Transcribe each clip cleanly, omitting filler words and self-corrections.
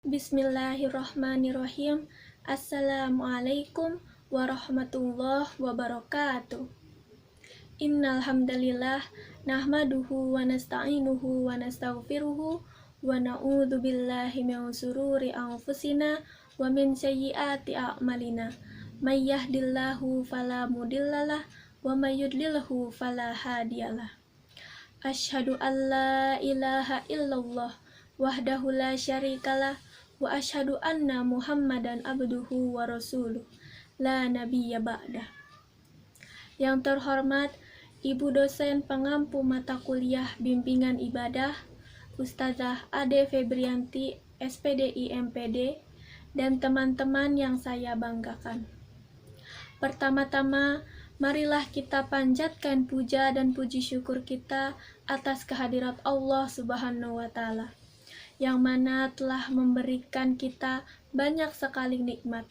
Bismillahirrahmanirrahim. Assalamualaikum warahmatullahi wabarakatuh. Innal hamdalillah nahmaduhu wa nasta'inuhu wa nastaghfiruhu wa na'udzu billahi min shururi anfusina wa min sayyiati a'malina. May yahdihillahu fala mudhillalah wa may yudlilhu fala hadiyalah. Asyhadu an la ilaha illallah wahdahu la syarikalah wa asyhadu anna Muhammadan abduhu wa rasuluh la nabiyya ba'dah. Yang terhormat Ibu dosen pengampu mata kuliah bimbingan ibadah Ustazah Ade Febrianti SPDI MPD dan teman-teman yang saya banggakan. Pertama-tama, marilah kita panjatkan puja dan puji syukur kita atas kehadirat Allah Subhanahu wa Ta'ala, yang mana telah memberikan kita banyak sekali nikmat,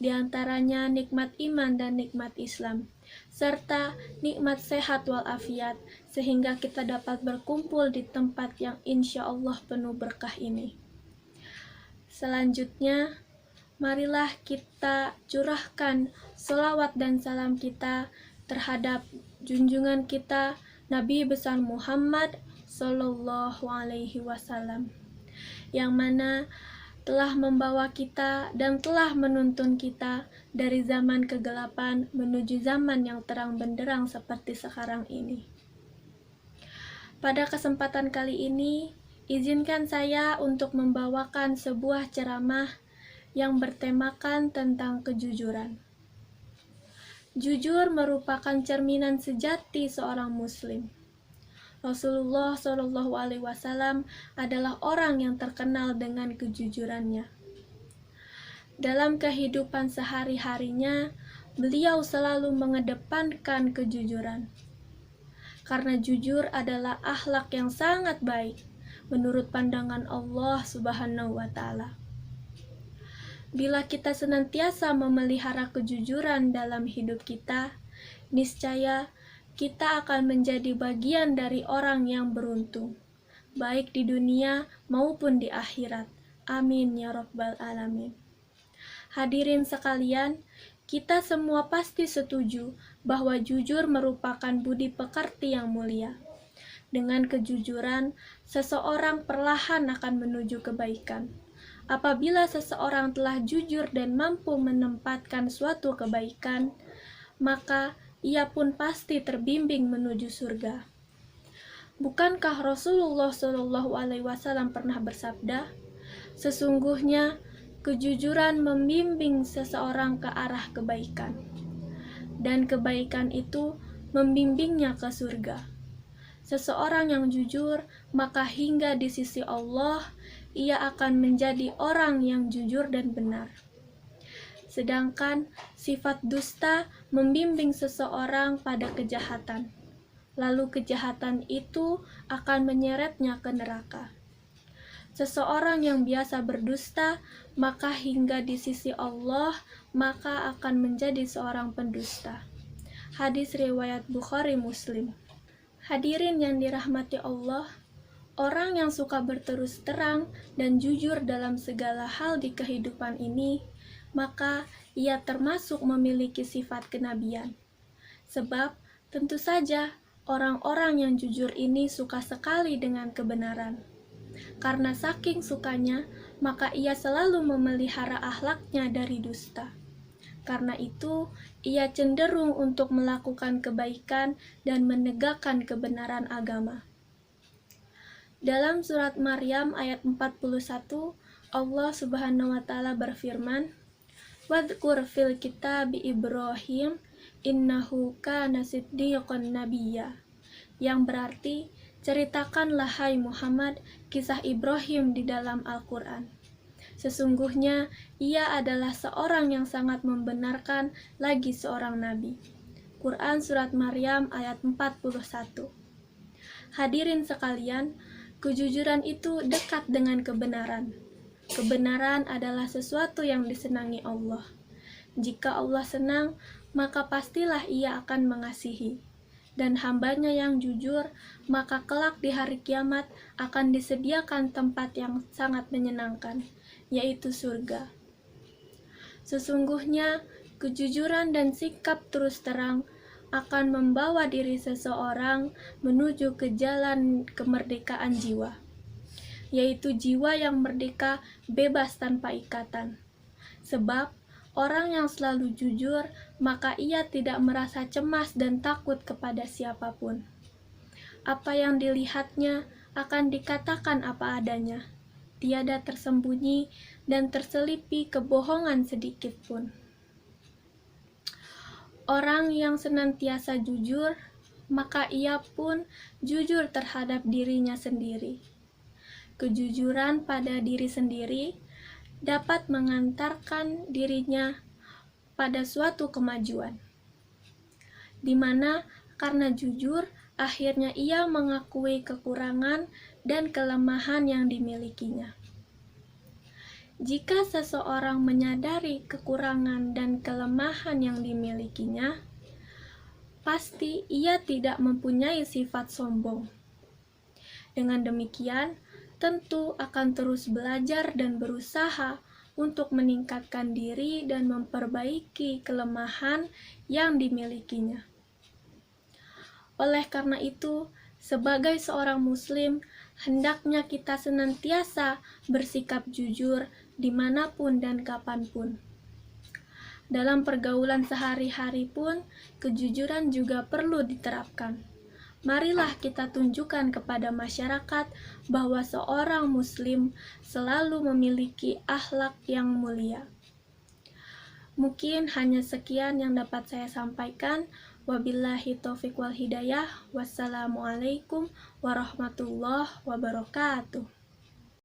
di antaranya nikmat iman dan nikmat Islam, serta nikmat sehat walafiat, sehingga kita dapat berkumpul di tempat yang insya Allah penuh berkah ini. Selanjutnya, marilah kita curahkan sholawat dan salam kita terhadap junjungan kita Nabi besar Muhammad Sallallahu Alaihi Wasallam, yang mana telah membawa kita dan telah menuntun kita dari zaman kegelapan menuju zaman yang terang benderang seperti sekarang ini. Pada kesempatan kali ini, izinkan saya untuk membawakan sebuah ceramah yang bertemakan tentang kejujuran. Jujur merupakan cerminan sejati seorang muslim. Rasulullah Shallallahu Alaihi Wasallam adalah orang yang terkenal dengan kejujurannya. Dalam kehidupan sehari-harinya, beliau selalu mengedepankan kejujuran. Karena jujur adalah akhlak yang sangat baik menurut pandangan Allah Subhanahu wa Ta'ala. Bila kita senantiasa memelihara kejujuran dalam hidup kita, niscaya kita akan menjadi bagian dari orang yang beruntung, baik di dunia maupun di akhirat. Amin ya rabbal alamin. Hadirin sekalian, kita semua pasti setuju bahwa jujur merupakan budi pekerti yang mulia. Dengan kejujuran, seseorang perlahan akan menuju kebaikan. Apabila seseorang telah jujur dan mampu menempatkan suatu kebaikan, maka ia pun pasti terbimbing menuju surga. Bukankah Rasulullah Shallallahu Alaihi Wasallam pernah bersabda, sesungguhnya kejujuran membimbing seseorang ke arah kebaikan, dan kebaikan itu membimbingnya ke surga. Seseorang yang jujur, maka hingga di sisi Allah, ia akan menjadi orang yang jujur dan benar. Sedangkan sifat dusta membimbing seseorang pada kejahatan, lalu kejahatan itu akan menyeretnya ke neraka. Seseorang yang biasa berdusta, maka hingga di sisi Allah, maka akan menjadi seorang pendusta. Hadis riwayat Bukhari Muslim. Hadirin yang dirahmati Allah, orang yang suka berterus terang dan jujur dalam segala hal di kehidupan ini, maka ia termasuk memiliki sifat kenabian. Sebab tentu saja orang-orang yang jujur ini suka sekali dengan kebenaran. Karena saking sukanya, maka ia selalu memelihara akhlaknya dari dusta. Karena itu, ia cenderung untuk melakukan kebaikan dan menegakkan kebenaran agama. Dalam surat Maryam ayat 41, Allah Subhanahu wa Ta'ala berfirman, "Wadhkur fil kitabi Ibrahim innahu kana siddiqan nabiyya." Yang berarti, ceritakanlah hai Muhammad kisah Ibrahim di dalam Al-Quran. Sesungguhnya ia adalah seorang yang sangat membenarkan lagi seorang nabi. Quran surat Maryam ayat 41. Hadirin sekalian, kejujuran itu dekat dengan kebenaran. Kebenaran adalah sesuatu yang disenangi Allah. Jika Allah senang, maka pastilah ia akan mengasihi. dan hambanya yang jujur, maka kelak di hari kiamat akan disediakan tempat yang sangat menyenangkan, yaitu surga. Sesungguhnya, kejujuran dan sikap terus terang akan membawa diri seseorang menuju ke jalan kemerdekaan jiwa, yaitu jiwa yang merdeka, bebas tanpa ikatan. Sebab orang yang selalu jujur, maka ia tidak merasa cemas dan takut kepada siapapun. Apa yang dilihatnya akan dikatakan apa adanya, tiada tersembunyi dan terselipi kebohongan sedikit pun. Orang yang senantiasa jujur, maka ia pun jujur terhadap dirinya sendiri. Kejujuran pada diri sendiri dapat mengantarkan dirinya pada suatu kemajuan, di mana karena jujur, akhirnya ia mengakui kekurangan dan kelemahan yang dimilikinya. Jika seseorang menyadari kekurangan dan kelemahan yang dimilikinya, pasti ia tidak mempunyai sifat sombong. Dengan demikian, tentu akan terus belajar dan berusaha untuk meningkatkan diri dan memperbaiki kelemahan yang dimilikinya. Oleh karena itu, sebagai seorang muslim, hendaknya kita senantiasa bersikap jujur dimanapun dan kapanpun. Dalam pergaulan sehari-hari pun, kejujuran juga perlu diterapkan. Marilah kita tunjukkan kepada masyarakat bahwa seorang muslim selalu memiliki akhlak yang mulia. Mungkin hanya sekian yang dapat saya sampaikan. Wabillahi taufiq wal hidayah. Wassalamualaikum warahmatullahi wabarakatuh.